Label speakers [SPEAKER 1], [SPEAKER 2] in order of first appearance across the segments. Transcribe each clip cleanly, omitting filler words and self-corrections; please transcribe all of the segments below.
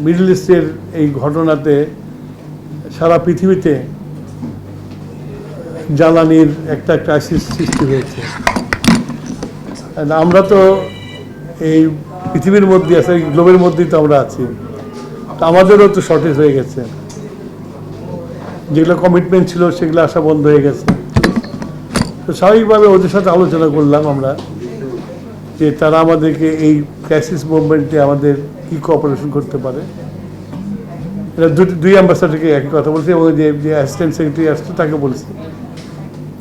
[SPEAKER 1] Middle ইস্টের এই ঘটনাতে সারা পৃথিবীতে জ্বালানির একটা ক্রাইসিস সৃষ্টি হয়েছে। আমরা তো এই পৃথিবীর মধ্যে আছে, এই গ্লোবের মধ্যেই তো আমরা আছি, তো আমাদেরও তো শর্টেজ হয়ে গেছে। যেগুলো কমিটমেন্ট ছিল সেগুলো আসা বন্ধ হয়ে গেছে। তো স্বাভাবিকভাবে ওদের সাথে আলোচনা করলাম আমরা যে তারা আমাদেরকে এই ক্রাইসিস মুভমেন্টে আমাদের কী কোঅপারেশন করতে পারে। এটা দুই অ্যাম্বাসাডারকে একই কথা বলছে এবং যে অ্যাসিস্ট্যান্ট সেক্রেটারি আসছে তাকে বলছে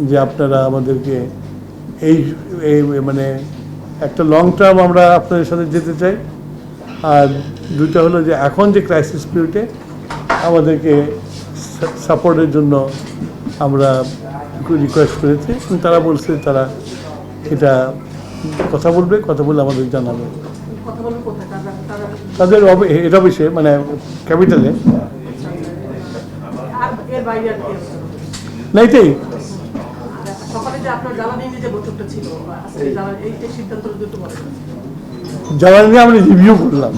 [SPEAKER 1] যে আপনারা আমাদেরকে এই মানে একটা লং টার্ম আমরা আপনাদের সাথে যেতে চাই, আর দুইটা হলো যে এখন যে ক্রাইসিস পিরিয়ডে আমাদেরকে সাপোর্টের জন্য আমরা রিকোয়েস্ট করেছি এবং তারা বলছে তারা এটা কথা বলবে, কথা বলে আমাদের জানাবে। তাদের এটা বিষয়ে মানে ক্যাপিটালে না, এটাই জ্বালানি আমরা রিভিউ করলাম,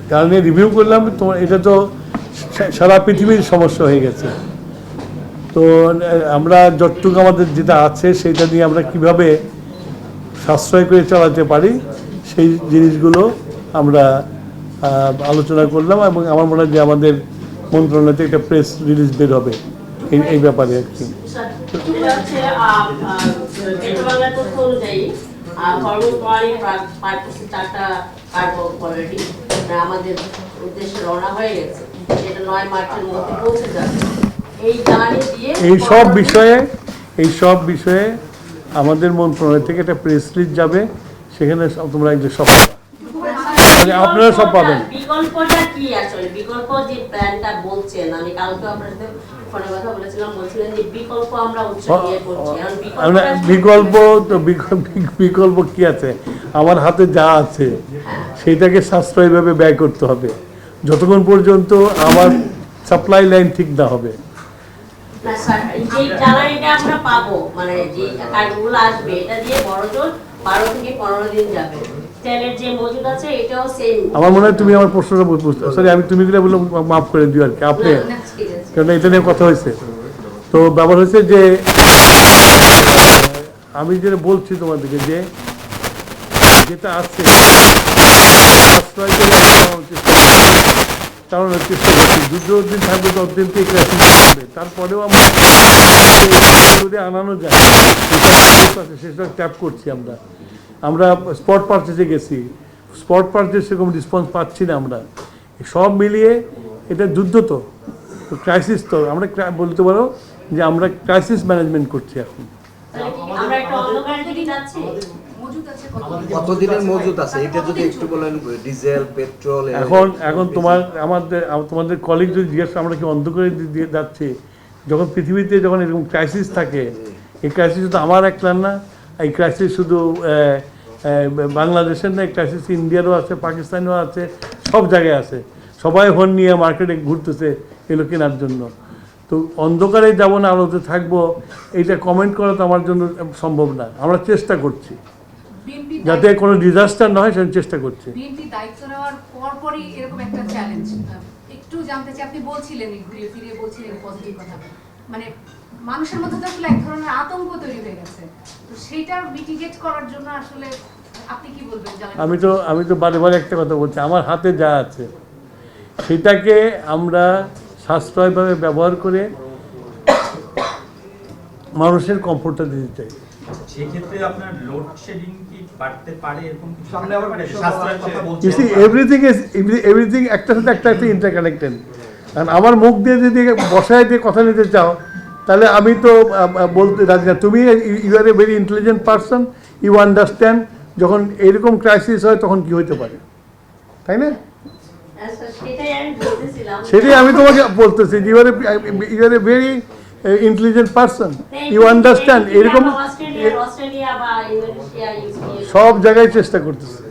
[SPEAKER 1] জ্বালানি রিভিউ করলাম। তোমার এটা তো সারা পৃথিবীর সমস্যা হয়ে গেছে। তো আমরা যতটুকু আমাদের যেটা আছে সেটা নিয়ে আমরা কিভাবে সাশ্রয় করে চালাতে পারি সেই জিনিসগুলো আমরা আলোচনা করলাম এবং আমার মনে হয় যে আমাদের মন্ত্রণালয় থেকে একটা প্রেস রিলিজ বের হবে এই ব্যাপারে আর কি। এই সব বিষয়ে আমাদের মন্ত্রণালয় থেকে একটা প্রেস রিলিজ যাবে, সেখানে তোমরা একদম সব আপনারা সব পাবেন।
[SPEAKER 2] বিকল্পটা কি আসলে? বিকল্প যে প্ল্যানটা বলছেন, আমি কালকে আপনাদের সাথে ফোনে কথা বলেছিলাম, বলছিলেন যে বিকল্প আমরা উৎসাহিত করছি।
[SPEAKER 1] বিকল্প কি আছে? আমার হাতে যা আছে সেটাকে সাশ্রয়ীভাবে ব্যয় করতে হবে যতক্ষণ পর্যন্ত আমার সাপ্লাই লাইন ঠিক না হবে।
[SPEAKER 2] না স্যার, যে জ্বালানিটা আমরা পাবো, মানে যে কার্ডগুলো আসবে, এটা দিয়ে বড়জোর 12 থেকে 15 দিন যাবে। তেলের যে মজুদ আছে এটাও সেম।
[SPEAKER 1] আমার মনে হয় তুমি আমার প্রশ্নটা বুঝতে, সরি আমি তুমি দিলে বলে মাফ করে দিও আর কি, আপনি কারণ এটা নিয়ে কথা হয়েছে। তো ব্যাপার হয়েছে যে আমি যেটা বলছি তোমাদেরকে যে যেটা আছে সাশ্রয় করে চালানোর চেষ্টা করছি। যতদিন থাকবে ততদিন তো হবে, তারপরেও আমরা যদি আনানো যায় সেটা ট্যাপ করছি আমরা। আমরা স্পট পারচেসে গেছি, স্পট পারচেস সেরকম রেসপন্স পাচ্ছি না আমরা। সব মিলিয়ে এটা যুদ্ধ, তো ক্রাইসিস, তো আমরা বলতে পারো যে আমরা ক্রাইসিস ম্যানেজমেন্ট করছি এখন।
[SPEAKER 3] কতদিনের মজুদ আছে এটা যদি একটু বলেন, ডিজেল পেট্রোল।
[SPEAKER 1] এখন তোমাদের কলিগ যদি জিজ্ঞাসা আমরা কি অন্ধকারে দিয়ে যাচ্ছি, যখন পৃথিবীতে যখন এরকম ক্রাইসিস থাকে, এই ক্রাইসিস শুধু আমার একলার না, এই ক্রাইসিস শুধু বাংলাদেশের না, এই ক্রাইসিস ইন্ডিয়ারও আছে, পাকিস্তানেও আছে, সব জায়গায় আছে। সবাই হন নিয়ে মার্কেটে ঘুরতেছে এগুলো কেনার জন্য। তো অন্ধকারে যাবো না, আলোতে থাকবো, এইটা কমেন্ট করা তো আমার জন্য সম্ভব না। আমরা চেষ্টা করছি যাতে কোনো ডিজাস্টার না হয়, সেটা চেষ্টা করছি।
[SPEAKER 4] বিএনপি দায়িত্ব নেওয়ার পরপরই এরকম একটা চ্যালেঞ্জ, একটু জানতে চাই, আপনি বলছিলেন ঘুরিয়ে ফিরিয়ে বলছিলেন পজিটিভ কথা, মানে মানুষের মধ্যে তো আসলে এক ধরনের আতঙ্ক তৈরি হয়ে গেছে, তো সেইটা মিটিগেট করার জন্য আসলে আপনি কি বলবেন?
[SPEAKER 1] আমি তো বারে বারে একটা কথা বলছি, আমার হাতে যা আছে সেটাকে আমরা সাশ্রয়ভাবে ব্যবহার করে মানুষের কমফোর্টটা দিতে চাই।
[SPEAKER 5] সেক্ষেত্রে আপনার লোডশেডিং কি বাড়তে পারে, এরকম কিছু সামনে আবার সাশ্রয়ের কথা বলছেন?
[SPEAKER 1] You see, everything একটার সাথে একটা ইন্টারকানেক্টেড। কারণ আমার মুখ দিয়ে যদি বসায় দিয়ে কথা নিতে চাও, তাহলে আমি তো বলতে রাজি না। তুমি you are a very intelligent person, you understand যখন এরকম ক্রাইসিস হয় তখন কি হতে পারে, তাই না? সেটাই আমি তোমাকে বলতেছি, you are a very intelligent person, you understand. এরকম সব জায়গায় চেষ্টা করতেছে।